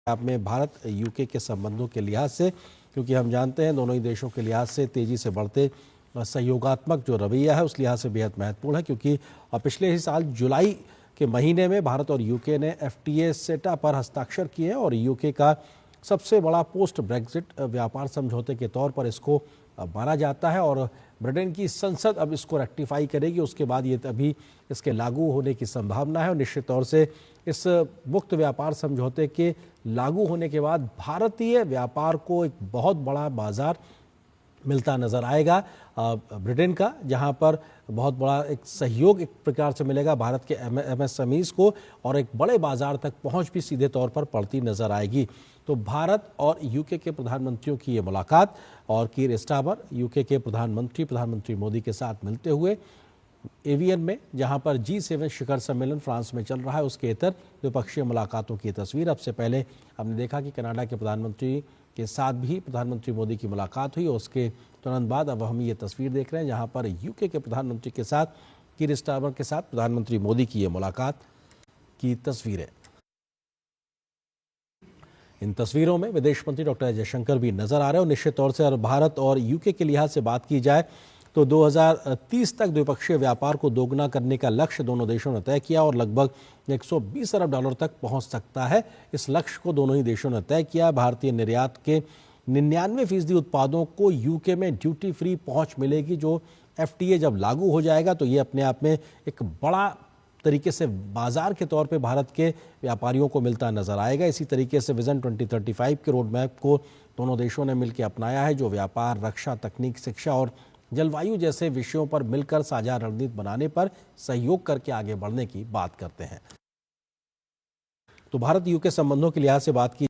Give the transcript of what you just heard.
आप में भारत यूके के संबंधों के लिहाज से, क्योंकि हम जानते हैं दोनों ही देशों के लिहाज से तेजी से बढ़ते सहयोगात्मक जो रवैया है उस लिहाज से बेहद महत्वपूर्ण है। क्योंकि पिछले ही साल जुलाई के महीने में भारत और यूके ने FTA सेटा पर हस्ताक्षर किए हैं और यूके का सबसे बड़ा पोस्ट ब्रेग्जिट व्यापार समझौते के तौर पर इसको माना जाता है और ब्रिटेन की संसद अब इसको रेक्टिफाई करेगी। उसके बाद ये अभी इसके लागू होने की संभावना है और निश्चित तौर से इस मुक्त व्यापार समझौते के लागू होने के बाद भारतीय व्यापार को एक बहुत बड़ा बाजार मिलता नजर आएगा ब्रिटेन का, जहां पर बहुत बड़ा एक सहयोग एक प्रकार से मिलेगा भारत के MSMEs को और एक बड़े बाजार तक पहुंच भी सीधे तौर पर पड़ती नजर आएगी। तो भारत और यूके के प्रधानमंत्रियों की ये मुलाकात और कीर स्टारमर यूके के प्रधानमंत्री मोदी के साथ मिलते हुए एवियन में, जहां पर G7 शिखर सम्मेलन फ्रांस में चल रहा है, उसके इतर द्विपक्षीय मुलाकातों की तस्वीर। अब से पहले हमने देखा कि कनाडा के प्रधानमंत्री के साथ भी प्रधानमंत्री मोदी की मुलाकात हुई और उसके तुरंत बाद अब हम ये तस्वीर देख रहे हैं जहां पर यूके के प्रधानमंत्री के साथ कीर स्टारमर के साथ प्रधानमंत्री मोदी की ये मुलाकात की तस्वीरें। इन तस्वीरों में विदेश मंत्री डॉक्टर जयशंकर भी नजर आ रहे हैं और निश्चित तौर से अगर भारत और यूके के लिहाज से बात की जाए तो 2030 तक द्विपक्षीय व्यापार को दोगुना करने का लक्ष्य दोनों देशों ने तय किया और लगभग $120 अरब तक पहुंच सकता है। इस लक्ष्य को दोनों ही देशों ने तय किया। भारतीय निर्यात के 99% उत्पादों को यूके में ड्यूटी फ्री पहुंच मिलेगी। जो FTA जब लागू हो जाएगा तो ये अपने आप में एक बड़ा तरीके से बाजार के तौर पे भारत के व्यापारियों को मिलता नजर आएगा। इसी तरीके से विजन 2035 के रोड मैप को दोनों देशों ने मिलकर अपनाया है, जो व्यापार, रक्षा, तकनीक, शिक्षा और जलवायु जैसे विषयों पर मिलकर साझा रणनीति बनाने पर सहयोग करके आगे बढ़ने की बात करते हैं। तो भारत यूके संबंधों के लिहाज से बात की